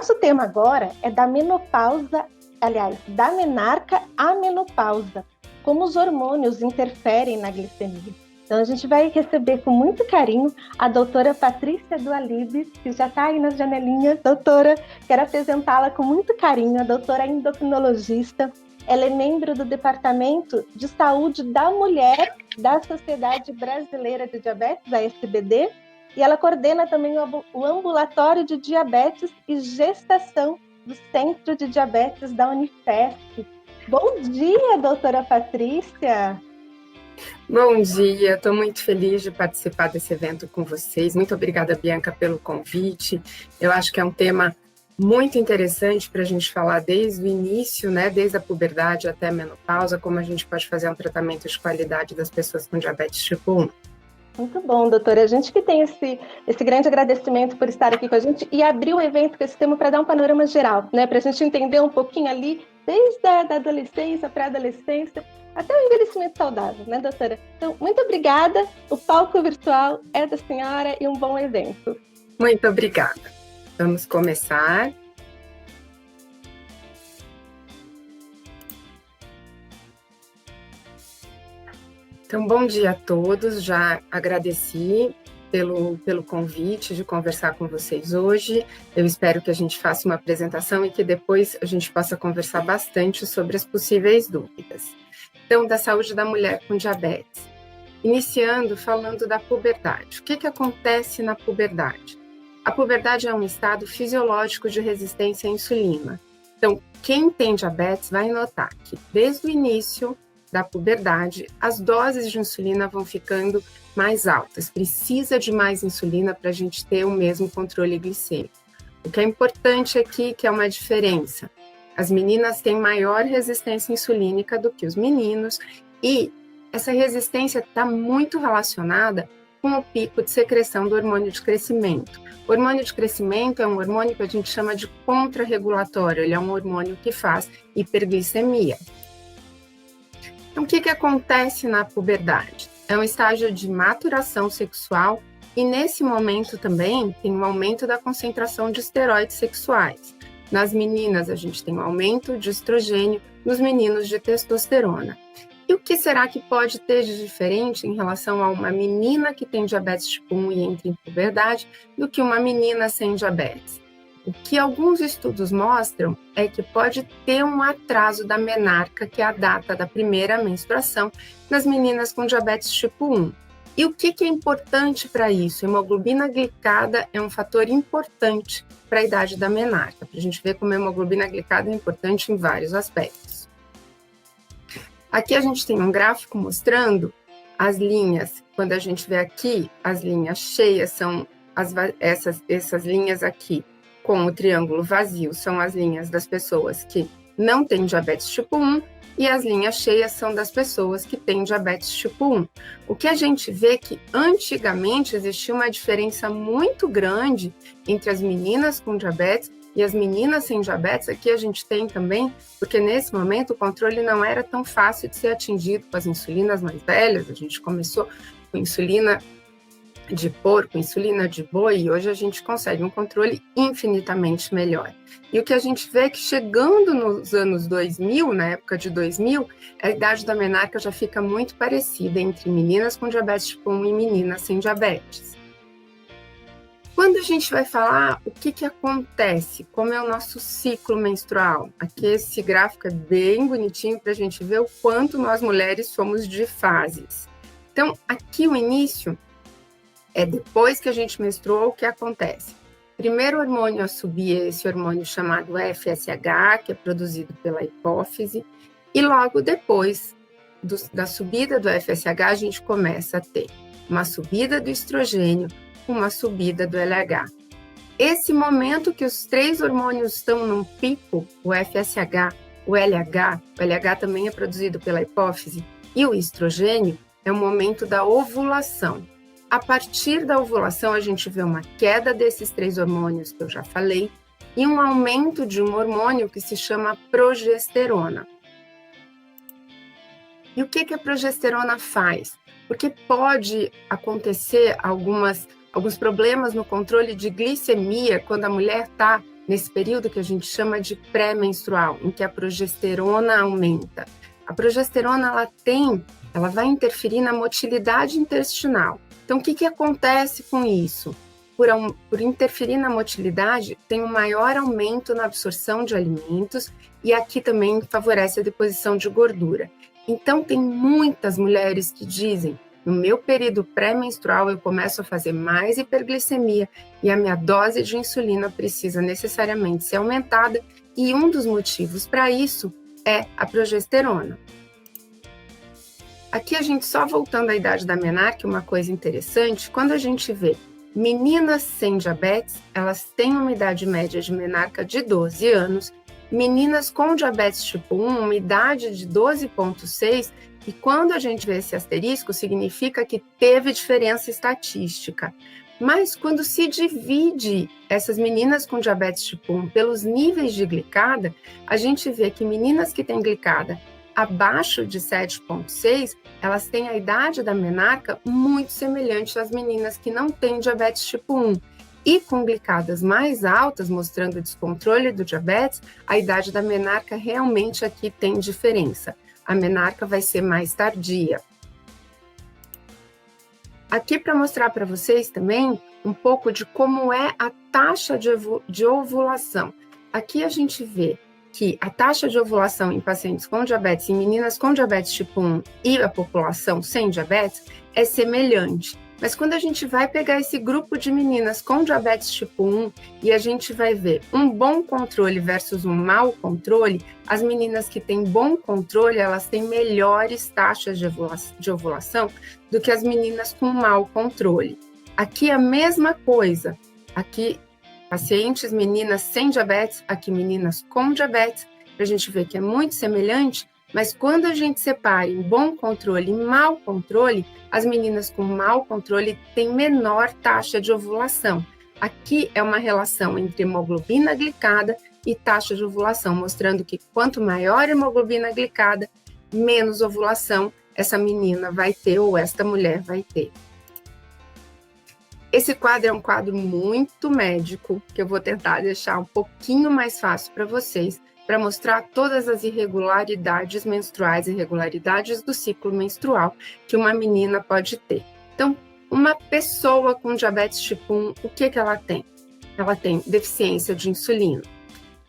nosso tema agora é da menopausa, aliás, da menarca à menopausa, como os hormônios interferem na glicemia. Então, a gente vai receber com muito carinho a doutora Patrícia Dualibes, que já está aí nas janelinhas. Doutora, quero apresentá-la com muito carinho, a doutora endocrinologista. Ela é membro do Departamento de Saúde da Mulher da Sociedade Brasileira de Diabetes, a SBD, e ela coordena também o Ambulatório de Diabetes e Gestação do Centro de Diabetes da Unifesp. Bom dia, doutora Patrícia! Bom dia, estou muito feliz de participar desse evento com vocês. Muito obrigada, Bianca, pelo convite. Eu acho que é um tema muito interessante para a gente falar desde o início, né, desde a puberdade até a menopausa, como a gente pode fazer um tratamento de qualidade das pessoas com diabetes tipo 1. Muito bom, doutora. A gente que tem esse grande agradecimento por estar aqui com a gente e abrir o evento com esse tema para dar um panorama geral, né, para a gente entender um pouquinho ali, desde a da adolescência, pré-adolescência, até o envelhecimento saudável, né, doutora? Então, muito obrigada. O palco virtual é da senhora e um bom evento. Muito obrigada. Vamos começar. Então, bom dia a todos. Já agradeci pelo convite de conversar com vocês hoje. Eu espero que a gente faça uma apresentação e que depois a gente possa conversar bastante sobre as possíveis dúvidas. Então, da saúde da mulher com diabetes. Iniciando falando da puberdade. O que acontece na puberdade? A puberdade é um estado fisiológico de resistência à insulina. Então, quem tem diabetes vai notar que desde o início da puberdade, as doses de insulina vão ficando mais altas. Precisa de mais insulina para a gente ter o mesmo controle glicêmico. O que é importante aqui, que é uma diferença. As meninas têm maior resistência insulínica do que os meninos e essa resistência está muito relacionada com o pico de secreção do hormônio de crescimento. O hormônio de crescimento é um hormônio que a gente chama de contrarregulatório, ele é um hormônio que faz hiperglicemia. Então, o que acontece na puberdade? É um estágio de maturação sexual e nesse momento também tem um aumento da concentração de esteroides sexuais. Nas meninas, a gente tem um aumento de estrogênio, nos meninos de testosterona. E o que será que pode ter de diferente em relação a uma menina que tem diabetes tipo 1 e entra em puberdade do que uma menina sem diabetes? O que alguns estudos mostram é que pode ter um atraso da menarca, que é a data da primeira menstruação, nas meninas com diabetes tipo 1. E o que é importante para isso? A hemoglobina glicada é um fator importante para a idade da menarca, para a gente ver como a hemoglobina glicada é importante em vários aspectos. Aqui a gente tem um gráfico mostrando as linhas. Quando a gente vê aqui, as linhas cheias são essas linhas aqui, com o triângulo vazio, são as linhas das pessoas que não têm diabetes tipo 1, e as linhas cheias são das pessoas que têm diabetes tipo 1. O que a gente vê é que antigamente existia uma diferença muito grande entre as meninas com diabetes e as meninas sem diabetes. Aqui a gente tem também, porque nesse momento o controle não era tão fácil de ser atingido com as insulinas mais velhas. A gente começou com insulina de porco, insulina de boi, e hoje a gente consegue um controle infinitamente melhor. E o que a gente vê é que chegando nos anos 2000, na época de 2000, a idade da menarca já fica muito parecida entre meninas com diabetes tipo 1 e meninas sem diabetes. Quando a gente vai falar o que acontece, como é o nosso ciclo menstrual, aqui esse gráfico é bem bonitinho para a gente ver o quanto nós mulheres somos de fases. Então, aqui o início é depois que a gente menstruou, o que acontece? Primeiro hormônio a subir é esse hormônio chamado FSH, que é produzido pela hipófise, e logo depois da subida do FSH, a gente começa a ter uma subida do estrogênio, uma subida do LH. Esse momento que os três hormônios estão num pico, o FSH, o LH também é produzido pela hipófise, e o estrogênio é o momento da ovulação. A partir da ovulação, a gente vê uma queda desses três hormônios que eu já falei e um aumento de um hormônio que se chama progesterona. E o que a progesterona faz? Porque pode acontecer alguns problemas no controle de glicemia quando a mulher está nesse período que a gente chama de pré-menstrual, em que a progesterona aumenta. A progesterona, ela vai interferir na motilidade intestinal. Então, o que acontece com isso? Por interferir na motilidade, tem um maior aumento na absorção de alimentos e aqui também favorece a deposição de gordura. Então, tem muitas mulheres que dizem, no meu período pré-menstrual eu começo a fazer mais hiperglicemia e a minha dose de insulina precisa necessariamente ser aumentada e um dos motivos para isso é a progesterona. Aqui a gente só voltando à idade da menarca, uma coisa interessante, quando a gente vê meninas sem diabetes, elas têm uma idade média de menarca de 12 anos, meninas com diabetes tipo 1, uma idade de 12,6, e quando a gente vê esse asterisco, significa que teve diferença estatística. Mas quando se divide essas meninas com diabetes tipo 1 pelos níveis de glicada, a gente vê que meninas que têm glicada abaixo de 7,6, elas têm a idade da menarca muito semelhante às meninas que não têm diabetes tipo 1. E com glicadas mais altas, mostrando o descontrole do diabetes, a idade da menarca realmente aqui tem diferença. A menarca vai ser mais tardia. Aqui para mostrar para vocês também um pouco de como é a taxa de ovulação. Aqui a gente vê que a taxa de ovulação em pacientes com diabetes, em meninas com diabetes tipo 1 e a população sem diabetes é semelhante. Mas quando a gente vai pegar esse grupo de meninas com diabetes tipo 1 e a gente vai ver um bom controle versus um mau controle, as meninas que têm bom controle, elas têm melhores taxas de ovulação do que as meninas com mau controle. Aqui a mesma coisa. Aqui pacientes, meninas sem diabetes, aqui meninas com diabetes, para a gente ver que é muito semelhante, mas quando a gente separa em bom controle e mau controle, as meninas com mau controle têm menor taxa de ovulação. Aqui é uma relação entre hemoglobina glicada e taxa de ovulação, mostrando que quanto maior a hemoglobina glicada, menos ovulação essa menina vai ter ou esta mulher vai ter. Esse quadro é um quadro muito médico, que eu vou tentar deixar um pouquinho mais fácil para vocês, para mostrar todas as irregularidades menstruais, irregularidades do ciclo menstrual que uma menina pode ter. Então, uma pessoa com diabetes tipo 1, o que ela tem? Ela tem deficiência de insulina.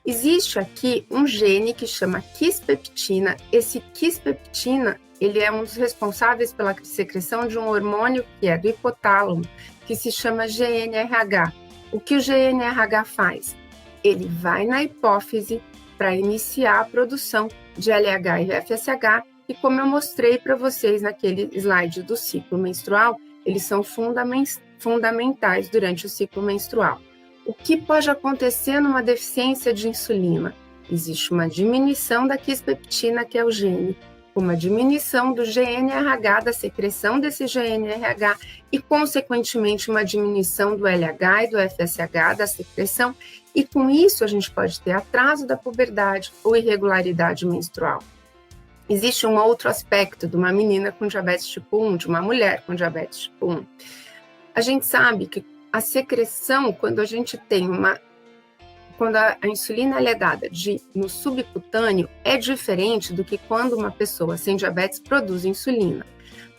Existe aqui um gene que chama quispeptina. Esse quispeptina, ele é um dos responsáveis pela secreção de um hormônio que é do hipotálamo, que se chama GNRH. O que o GNRH faz? Ele vai na hipófise para iniciar a produção de LH e FSH, e como eu mostrei para vocês naquele slide do ciclo menstrual, eles são fundamentais durante o ciclo menstrual. O que pode acontecer numa deficiência de insulina? Existe uma diminuição da quispeptina, que é o gene, uma diminuição do GNRH, da secreção desse GNRH, e, consequentemente, uma diminuição do LH e do FSH, da secreção, e com isso a gente pode ter atraso da puberdade ou irregularidade menstrual. Existe um outro aspecto de uma menina com diabetes tipo 1, de uma mulher com diabetes tipo 1. A gente sabe que a secreção, quando a gente tem quando a insulina é dada no subcutâneo, é diferente do que quando uma pessoa sem diabetes produz insulina.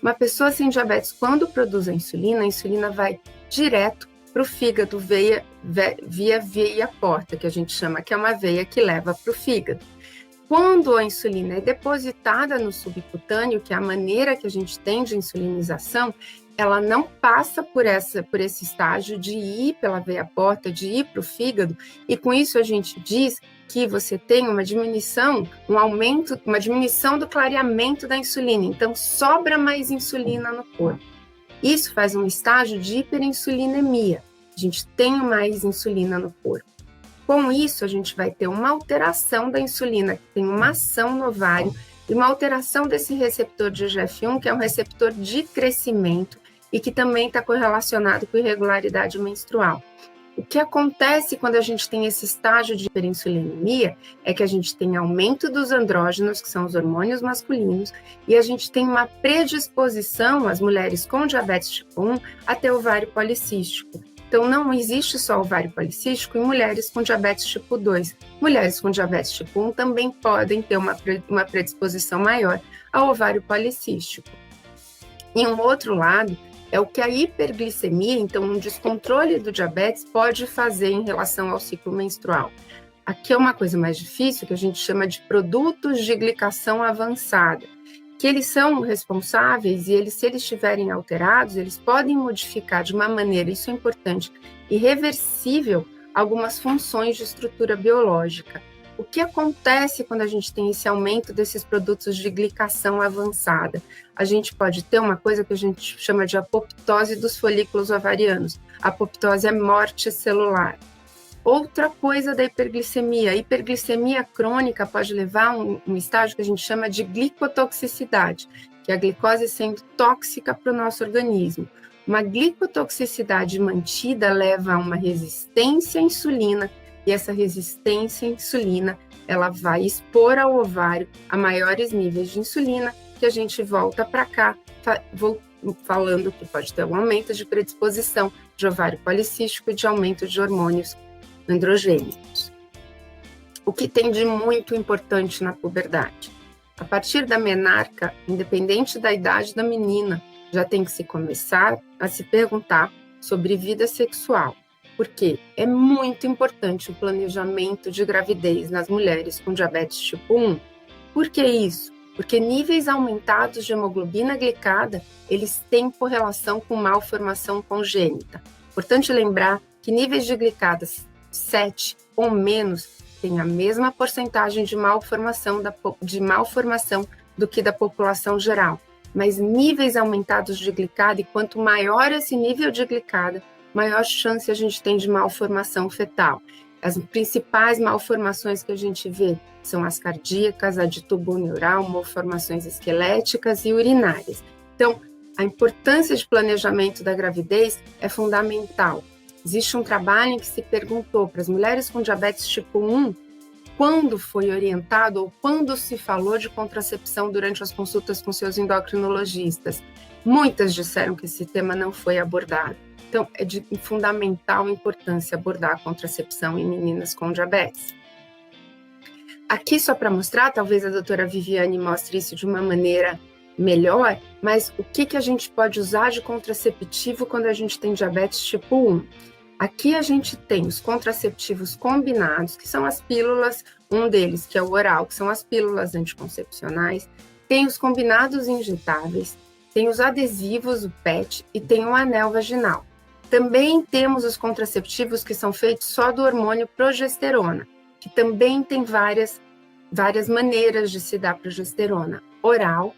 Uma pessoa sem diabetes, quando produz a insulina vai direto para o fígado via veia porta, que a gente chama, que é uma veia que leva para o fígado. Quando a insulina é depositada no subcutâneo, que é a maneira que a gente tem de insulinização, ela não passa por esse estágio de ir pela veia porta, de ir para o fígado, e com isso a gente diz que você tem uma diminuição, uma diminuição do clareamento da insulina, então sobra mais insulina no corpo. Isso faz um estágio de hiperinsulinemia, a gente tem mais insulina no corpo. Com isso, a gente vai ter uma alteração da insulina, que tem uma ação no ovário, e uma alteração desse receptor de IGF-1, que é um receptor de crescimento, e que também está correlacionado com irregularidade menstrual. O que acontece quando a gente tem esse estágio de hiperinsulinemia é que a gente tem aumento dos andrógenos, que são os hormônios masculinos, e a gente tem uma predisposição, as mulheres com diabetes tipo 1, a ter ovário policístico. Então, não existe só ovário policístico em mulheres com diabetes tipo 2. Mulheres com diabetes tipo 1 também podem ter uma predisposição maior ao ovário policístico. E um outro lado é o que a hiperglicemia, então um descontrole do diabetes, pode fazer em relação ao ciclo menstrual. Aqui é uma coisa mais difícil, que a gente chama de produtos de glicação avançada, que eles são responsáveis e se eles estiverem alterados, eles podem modificar de uma maneira, isso é importante, irreversível, algumas funções de estrutura biológica. O que acontece quando a gente tem esse aumento desses produtos de glicação avançada? A gente pode ter uma coisa que a gente chama de apoptose dos folículos ovarianos. A apoptose é morte celular. Outra coisa da hiperglicemia, a hiperglicemia crônica pode levar a um estágio que a gente chama de glicotoxicidade, que é a glicose sendo tóxica para o nosso organismo. Uma glicotoxicidade mantida leva a uma resistência à insulina, e essa resistência à insulina, ela vai expor ao ovário a maiores níveis de insulina, que a gente volta para cá, falando que pode ter um aumento de predisposição de ovário policístico e de aumento de hormônios androgênicos. O que tem de muito importante na puberdade? A partir da menarca, independente da idade da menina, já tem que se começar a se perguntar sobre vida sexual, porque é muito importante o planejamento de gravidez nas mulheres com diabetes tipo 1. Por que isso? Porque níveis aumentados de hemoglobina glicada, eles têm correlação com malformação congênita. Importante lembrar que níveis de glicadas 7 ou menos têm a mesma porcentagem de malformação do que da população geral. Mas níveis aumentados de glicada, e quanto maior esse nível de glicada, maior chance a gente tem de malformação fetal. As principais malformações que a gente vê são as cardíacas, a de tubo neural, malformações esqueléticas e urinárias. Então, a importância de planejamento da gravidez é fundamental. Existe um trabalho em que se perguntou para as mulheres com diabetes tipo 1 quando foi orientado ou quando se falou de contracepção durante as consultas com seus endocrinologistas. Muitas disseram que esse tema não foi abordado. Então, é de fundamental importância abordar a contracepção em meninas com diabetes. Aqui, só para mostrar, talvez a doutora Viviane mostre isso de uma maneira melhor, mas o que a gente pode usar de contraceptivo quando a gente tem diabetes tipo 1? Aqui a gente tem os contraceptivos combinados, que são as pílulas, um deles que é o oral, que são as pílulas anticoncepcionais, tem os combinados injetáveis, tem os adesivos, o PET, e tem o anel vaginal. Também temos os contraceptivos que são feitos só do hormônio progesterona, que também tem várias maneiras de se dar progesterona. Oral,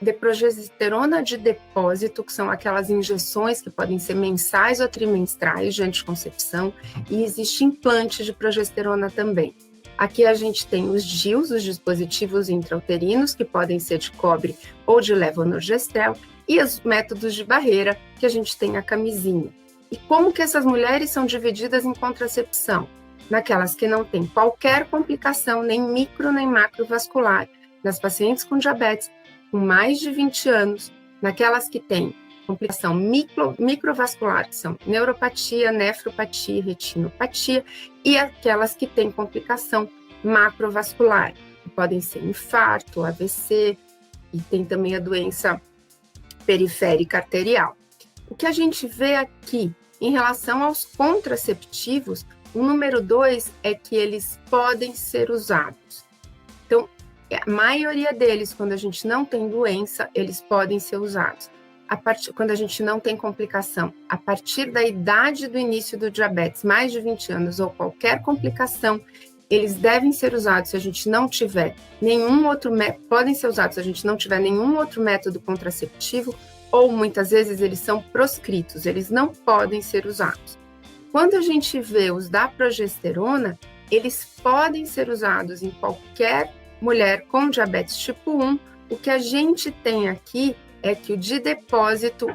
de progesterona de depósito, que são aquelas injeções que podem ser mensais ou trimestrais de anticoncepção, e existe implante de progesterona também. Aqui a gente tem os DIUs, os dispositivos intrauterinos, que podem ser de cobre ou de levonorgestrel, e os métodos de barreira, que a gente tem a camisinha. E como que essas mulheres são divididas em contracepção? Naquelas que não têm qualquer complicação, nem micro nem macrovascular, nas pacientes com diabetes com mais de 20 anos, naquelas que têm complicação microvascular, que são neuropatia, nefropatia, retinopatia, e aquelas que têm complicação macrovascular, que podem ser infarto, AVC, e tem também a doença periférica arterial. O que a gente vê aqui em relação aos contraceptivos, o número 2 é que eles podem ser usados. Então, a maioria deles, quando a gente não tem doença, eles podem ser usados. Quando a gente não tem complicação, a partir da idade do início do diabetes, mais de 20 anos ou qualquer complicação, eles devem ser usados se a gente não tiver nenhum outro método, podem ser usados se a gente não tiver nenhum outro método contraceptivo, ou muitas vezes eles são proscritos, eles não podem ser usados. Quando a gente vê os da progesterona, eles podem ser usados em qualquer mulher com diabetes tipo 1, o que a gente tem aqui é que o de depósito,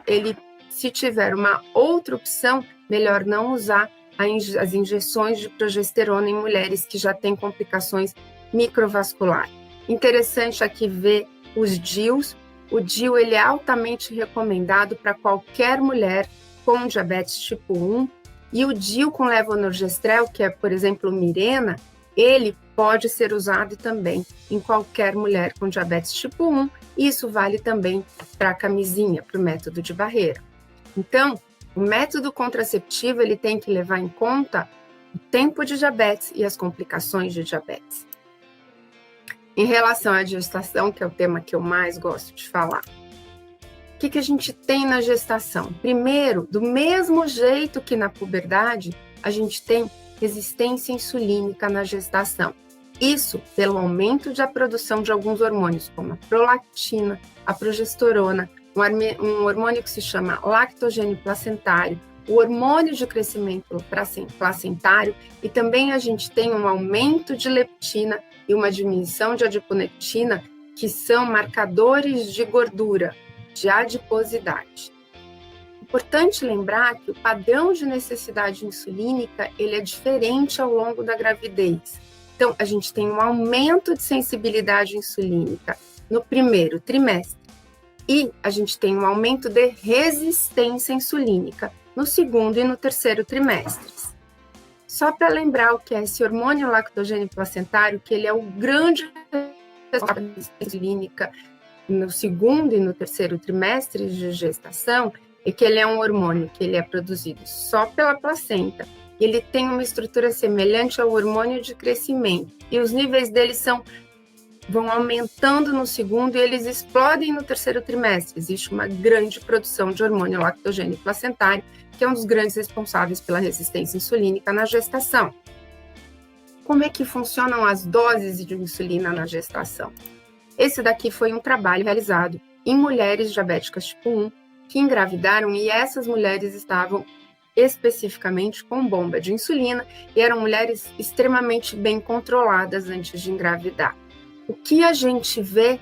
se tiver uma outra opção, melhor não usar as injeções de progesterona em mulheres que já têm complicações microvasculares. Interessante aqui ver os DIUs. O DIU ele é altamente recomendado para qualquer mulher com diabetes tipo 1, E o DIU com levonorgestrel, que é, por exemplo, Mirena, ele pode ser usado também em qualquer mulher com diabetes tipo 1, e isso vale também para a camisinha, para o método de barreira. Então, o método contraceptivo ele tem que levar em conta o tempo de diabetes e as complicações de diabetes. Em relação à gestação, que é o tema que eu mais gosto de falar, o que a gente tem na gestação? Primeiro, do mesmo jeito que na puberdade, a gente tem resistência insulínica na gestação. Isso pelo aumento da produção de alguns hormônios, como a prolactina, a progesterona, um hormônio que se chama lactogênio placentário, o hormônio de crescimento placentário, e também a gente tem um aumento de leptina e uma diminuição de adiponectina, que são marcadores de gordura, de adiposidade. Importante lembrar que o padrão de necessidade insulínica ele é diferente ao longo da gravidez. Então, a gente tem um aumento de sensibilidade insulínica no primeiro trimestre e a gente tem um aumento de resistência insulínica no segundo e no terceiro trimestres. Só para lembrar o que é esse hormônio lactogênio placentário, que ele é o grande responsável pela insulínica no segundo e no terceiro trimestre de gestação, é que ele é um hormônio que ele é produzido só pela placenta. Ele tem uma estrutura semelhante ao hormônio de crescimento. E os níveis dele vão aumentando no segundo e eles explodem no terceiro trimestre. Existe uma grande produção de hormônio lactogênio placentário, que é um dos grandes responsáveis pela resistência insulínica na gestação. Como é que funcionam as doses de insulina na gestação? Esse daqui foi um trabalho realizado em mulheres diabéticas tipo 1 que engravidaram e essas mulheres estavam especificamente com bomba de insulina e eram mulheres extremamente bem controladas antes de engravidar. O que a gente vê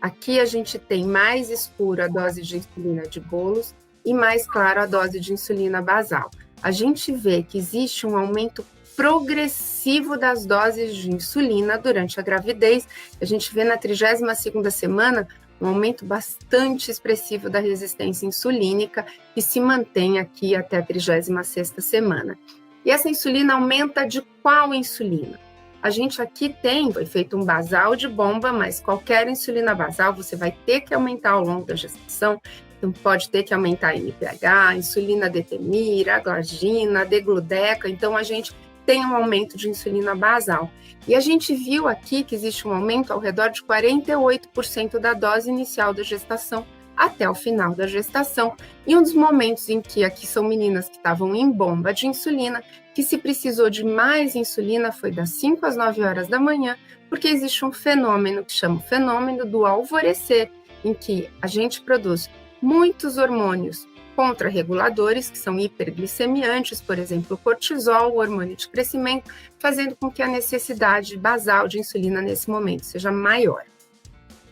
aqui a gente tem mais escuro a dose de insulina de bolos e mais claro a dose de insulina basal. A gente vê que existe um aumento progressivo das doses de insulina durante a gravidez. A gente vê na 32ª semana um aumento bastante expressivo da resistência insulínica que se mantém aqui até a 36ª semana. E essa insulina aumenta de qual insulina? A gente aqui foi feito um basal de bomba, mas qualquer insulina basal você vai ter que aumentar ao longo da gestação. Então pode ter que aumentar a NPH, a insulina detemira, a glagina, a degludeca. Então a gente tem um aumento de insulina basal. E a gente viu aqui que existe um aumento ao redor de 48% da dose inicial da gestação até o final da gestação. E um dos momentos em que aqui são meninas que estavam em bomba de insulina, que se precisou de mais insulina foi das 5 às 9 horas da manhã, porque existe um fenômeno que chama o fenômeno do alvorecer, em que a gente produz muitos hormônios contrarreguladores, que são hiperglicemiantes, por exemplo, o cortisol, o hormônio de crescimento, fazendo com que a necessidade basal de insulina nesse momento seja maior.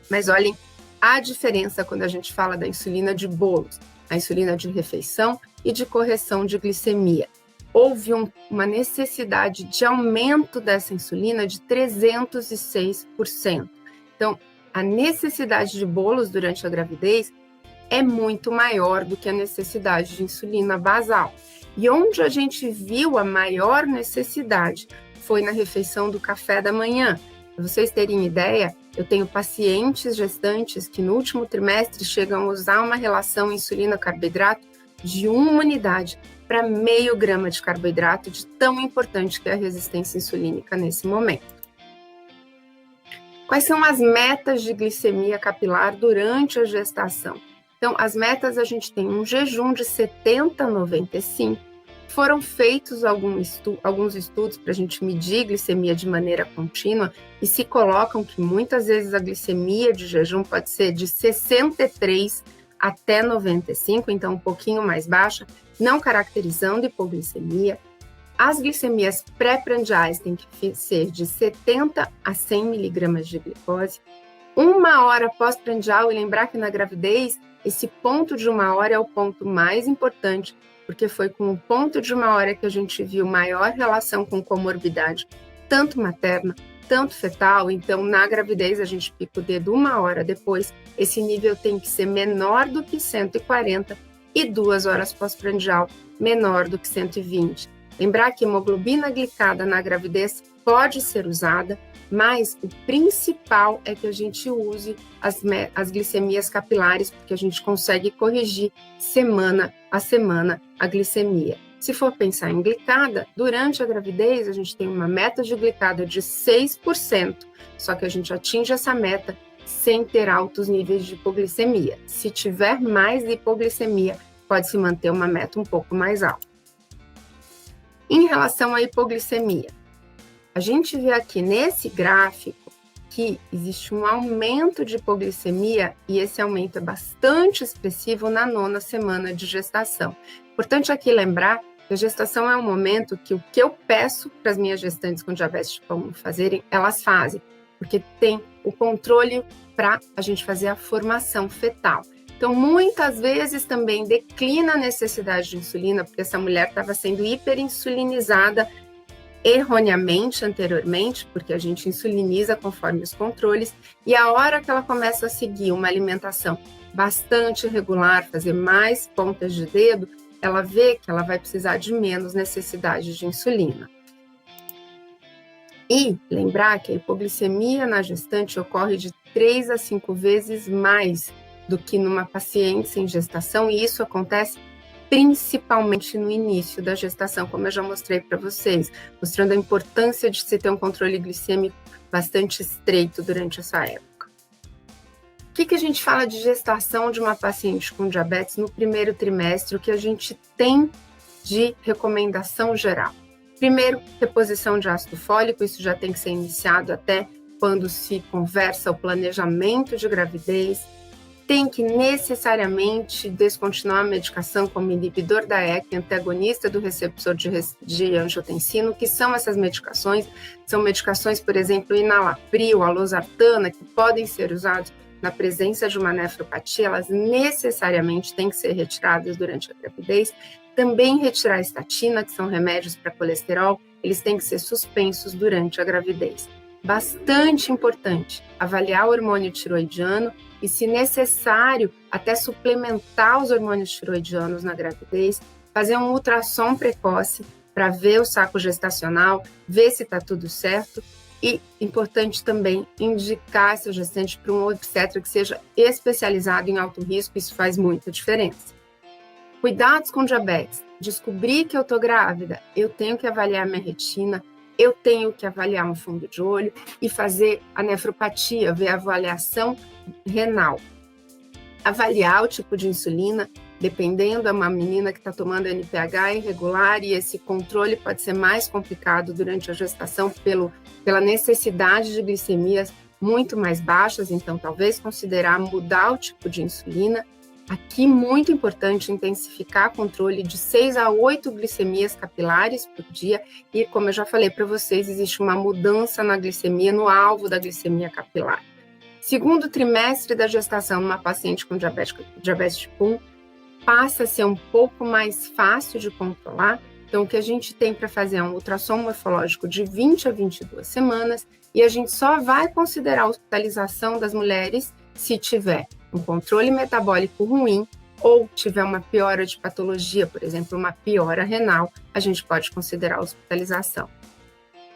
Mas olhem a diferença quando a gente fala da insulina de bolos, a insulina de refeição e de correção de glicemia. Houve uma necessidade de aumento dessa insulina de 306%. Então, a necessidade de bolos durante a gravidez é muito maior do que a necessidade de insulina basal. E onde a gente viu a maior necessidade foi na refeição do café da manhã. Para vocês terem ideia, eu tenho pacientes gestantes que no último trimestre chegam a usar uma relação insulina-carboidrato de 1 unidade para meio grama de carboidrato, de tão importante que é a resistência insulínica nesse momento. Quais são as metas de glicemia capilar durante a gestação? Então, as metas, a gente tem um jejum de 70 a 95. Foram feitos alguns estudos para a gente medir glicemia de maneira contínua e se colocam que muitas vezes a glicemia de jejum pode ser de 63 até 95, então um pouquinho mais baixa, não caracterizando hipoglicemia. As glicemias pré-prandiais têm que ser de 70 a 100 miligramas de glicose. 1 hora pós-prandial, e lembrar que na gravidez, esse ponto de 1 hora é o ponto mais importante, porque foi com o ponto de 1 hora que a gente viu maior relação com comorbidade, tanto materna, tanto fetal. Então, na gravidez, a gente pica o dedo 1 hora depois, esse nível tem que ser menor do que 140 e 2 horas pós-prandial menor do que 120. Lembrar que hemoglobina glicada na gravidez pode ser usada, mas o principal é que a gente use as glicemias capilares, porque a gente consegue corrigir semana a semana a glicemia. Se for pensar em glicada, durante a gravidez a gente tem uma meta de glicada de 6%, só que a gente atinge essa meta sem ter altos níveis de hipoglicemia. Se tiver mais hipoglicemia, pode-se manter uma meta um pouco mais alta. Em relação à hipoglicemia, a gente vê aqui nesse gráfico que existe um aumento de hipoglicemia e esse aumento é bastante expressivo na 9ª semana de gestação. Importante aqui lembrar que a gestação é um momento que o que eu peço para as minhas gestantes com diabetes tipo 1 fazerem, elas fazem, porque tem o controle para a gente fazer a formação fetal. Então, muitas vezes também declina a necessidade de insulina, porque essa mulher estava sendo hiperinsulinizada erroneamente anteriormente, porque a gente insuliniza conforme os controles, e a hora que ela começa a seguir uma alimentação bastante regular, fazer mais pontas de dedo, ela vê que ela vai precisar de menos necessidade de insulina. E lembrar que a hipoglicemia na gestante ocorre de 3 a 5 vezes mais do que numa paciente sem gestação, e isso acontece principalmente no início da gestação, como eu já mostrei para vocês, mostrando a importância de se ter um controle glicêmico bastante estreito durante essa época. O que a gente fala de gestação de uma paciente com diabetes no primeiro trimestre, o que a gente tem de recomendação geral? Primeiro, reposição de ácido fólico, isso já tem que ser iniciado até quando se conversa o planejamento de gravidez. Tem que necessariamente descontinuar a medicação como inibidor da ECA, antagonista do receptor de angiotensina. O que são essas medicações? São medicações, por exemplo, enalapril, a losartana, que podem ser usados na presença de uma nefropatia, elas necessariamente têm que ser retiradas durante a gravidez. Também retirar a estatina, que são remédios para colesterol, eles têm que ser suspensos durante a gravidez. Bastante importante avaliar o hormônio tiroidiano e, se necessário, até suplementar os hormônios tiroidianos na gravidez, fazer um ultrassom precoce para ver o saco gestacional, ver se está tudo certo e, importante também, indicar essa gestante para um obstetra que seja especializado em alto risco, isso faz muita diferença. Cuidados com diabetes. Descobri que eu estou grávida, eu tenho que avaliar minha retina, eu tenho que avaliar um fundo de olho e fazer a nefropatia, ver a avaliação renal. Avaliar o tipo de insulina, dependendo, é uma menina que está tomando NPH irregular e esse controle pode ser mais complicado durante a gestação pela necessidade de glicemias muito mais baixas, então talvez considerar mudar o tipo de insulina. Aqui, muito importante, intensificar controle de 6 a 8 glicemias capilares por dia e, como eu já falei para vocês, existe uma mudança na glicemia, no alvo da glicemia capilar. Segundo trimestre da gestação, numa paciente com diabetes tipo 1, passa a ser um pouco mais fácil de controlar. Então, o que a gente tem para fazer é um ultrassom morfológico de 20 a 22 semanas e a gente só vai considerar a hospitalização das mulheres se tiver um controle metabólico ruim ou tiver uma piora de patologia, por exemplo, uma piora renal, a gente pode considerar a hospitalização.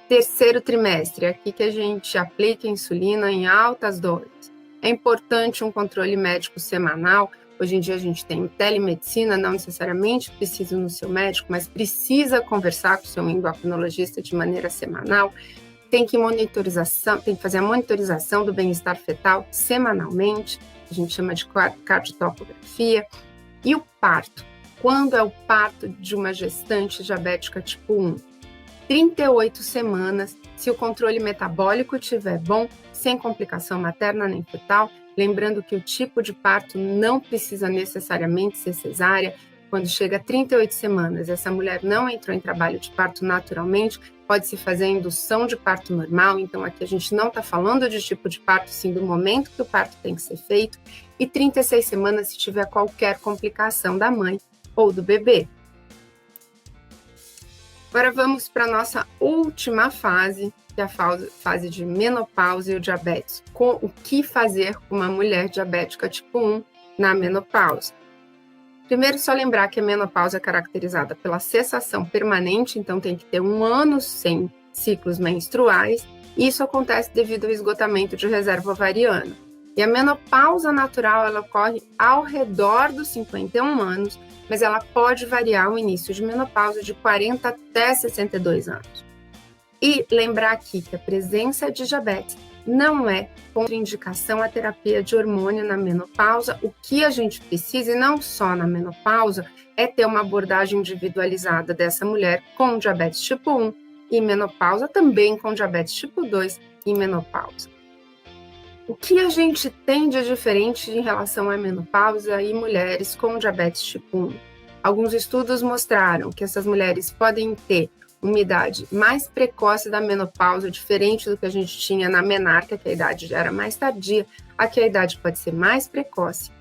Terceiro trimestre, aqui que a gente aplica insulina em altas doses. É importante um controle médico semanal. Hoje em dia a gente tem telemedicina, não necessariamente precisa ir no seu médico, mas precisa conversar com o seu endocrinologista de maneira semanal. Tem que fazer a monitorização do bem-estar fetal semanalmente, a gente chama de cardiotocografia. E o parto? Quando é o parto de uma gestante diabética tipo 1? 38 semanas, se o controle metabólico estiver bom, sem complicação materna nem fetal, lembrando que o tipo de parto não precisa necessariamente ser cesárea. Quando chega a 38 semanas, essa mulher não entrou em trabalho de parto naturalmente, pode-se fazer a indução de parto normal, então aqui a gente não está falando de tipo de parto, sim do momento que o parto tem que ser feito, e 36 semanas se tiver qualquer complicação da mãe ou do bebê. Agora vamos para a nossa última fase, que é a fase de menopausa e o diabetes. O que fazer com uma mulher diabética tipo 1 na menopausa? Primeiro, só lembrar que a menopausa é caracterizada pela cessação permanente, então tem que ter 1 ano sem ciclos menstruais, e isso acontece devido ao esgotamento de reserva ovariana. E a menopausa natural, ela ocorre ao redor dos 51 anos, mas ela pode variar o início de menopausa de 40 até 62 anos. E lembrar aqui que a presença de diabetes não é contraindicação à terapia de hormônio na menopausa. O que a gente precisa, e não só na menopausa, é ter uma abordagem individualizada dessa mulher com diabetes tipo 1 e menopausa, também com diabetes tipo 2 e menopausa. O que a gente tem de diferente em relação à menopausa e mulheres com diabetes tipo 1? Alguns estudos mostraram que essas mulheres podem ter uma idade mais precoce da menopausa, diferente do que a gente tinha na menarca, que a idade já era mais tardia, aqui a idade pode ser mais precoce.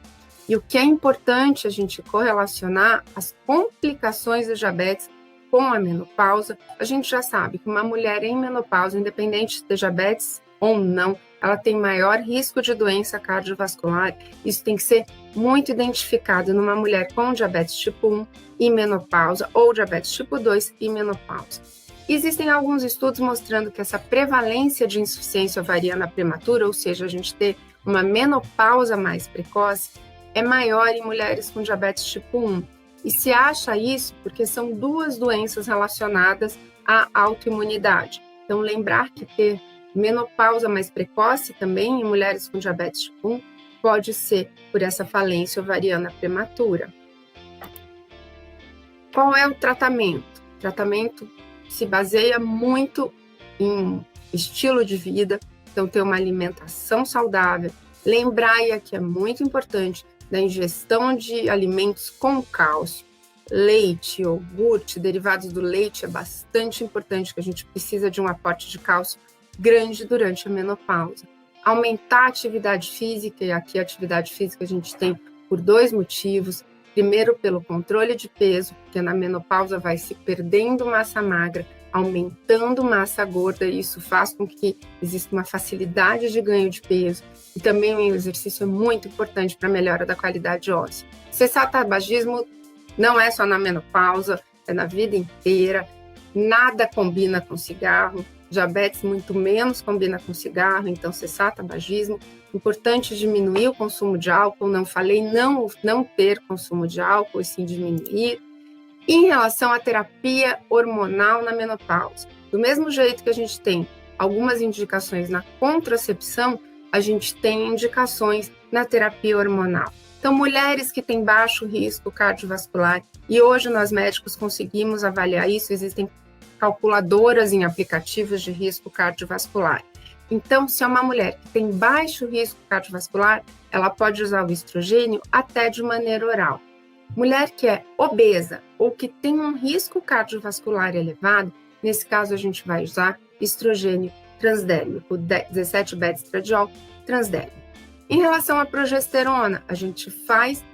E o que é importante a gente correlacionar as complicações do diabetes com a menopausa, a gente já sabe que uma mulher em menopausa, independente de ter diabetes ou não, ela tem maior risco de doença cardiovascular. Isso tem que ser muito identificado numa mulher com diabetes tipo 1 e menopausa, ou diabetes tipo 2 e menopausa. Existem alguns estudos mostrando que essa prevalência de insuficiência ovariana prematura, ou seja, a gente ter uma menopausa mais precoce, é maior em mulheres com diabetes tipo 1. E se acha isso porque são 2 doenças relacionadas à autoimunidade. Então, lembrar que ter menopausa mais precoce também em mulheres com diabetes tipo 1 pode ser por essa falência ovariana prematura. Qual é o tratamento? O tratamento se baseia muito em estilo de vida, então ter uma alimentação saudável. Lembrar, e aqui é muito importante, da ingestão de alimentos com cálcio. Leite, iogurte, derivados do leite é bastante importante, que a gente precisa de um aporte de cálcio grande durante a menopausa. Aumentar a atividade física, e aqui a atividade física a gente tem por 2 motivos. Primeiro, pelo controle de peso, porque na menopausa vai se perdendo massa magra, aumentando massa gorda, e isso faz com que exista uma facilidade de ganho de peso. E também o exercício é muito importante para a melhora da qualidade óssea. Cessar tabagismo não é só na menopausa, é na vida inteira. Nada combina com cigarro. Diabetes muito menos combina com cigarro, então cessar tabagismo. Importante diminuir o consumo de álcool, não falei não ter consumo de álcool, e sim diminuir. Em relação à terapia hormonal na menopausa, do mesmo jeito que a gente tem algumas indicações na contracepção, a gente tem indicações na terapia hormonal. Então, mulheres que têm baixo risco cardiovascular, e hoje nós médicos conseguimos avaliar isso, existem calculadoras em aplicativos de risco cardiovascular. Então, se é uma mulher que tem baixo risco cardiovascular, ela pode usar o estrogênio até de maneira oral. Mulher que é obesa ou que tem um risco cardiovascular elevado, nesse caso a gente vai usar estrogênio transdérmico, 17-beta-estradiol transdérmico. Em relação à progesterona, a gente faz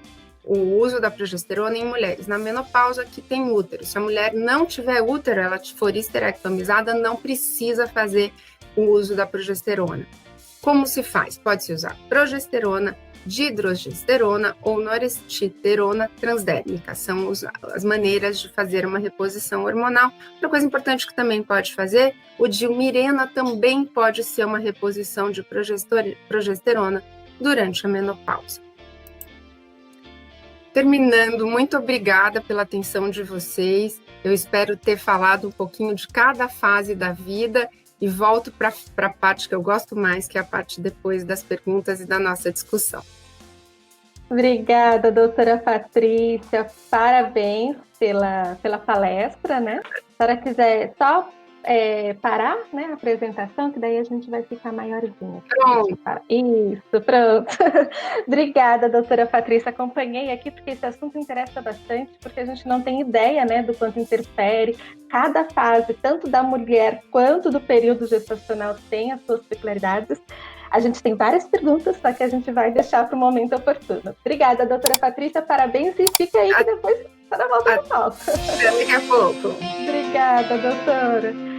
o uso da progesterona em mulheres na menopausa que tem útero. Se a mulher não tiver útero, ela for esterectomizada, não precisa fazer o uso da progesterona. Como se faz? Pode-se usar progesterona, dihidrogesterona ou norestesterona transdérmica. São as maneiras de fazer uma reposição hormonal. Outra coisa importante que também pode fazer, o dilmirena também pode ser uma reposição de progesterona durante a menopausa. Terminando, muito obrigada pela atenção de vocês. Eu espero ter falado um pouquinho de cada fase da vida e volto para a parte que eu gosto mais, que é a parte depois das perguntas e da nossa discussão. Obrigada, doutora Patrícia. Parabéns pela palestra, né? Se a senhora quiser só parar, né, a apresentação, que daí a gente vai ficar maiorzinha. Pronto. Isso, pronto. Obrigada, doutora Patrícia. Acompanhei aqui porque esse assunto interessa bastante, porque a gente não tem ideia, né, do quanto interfere. Cada fase, tanto da mulher quanto do período gestacional, tem as suas peculiaridades. A gente tem várias perguntas, só que a gente vai deixar para o momento oportuno. Obrigada, doutora Patrícia. Parabéns e fica aí que depois a senhora volta no palco. Até daqui a pouco. Obrigada, doutora.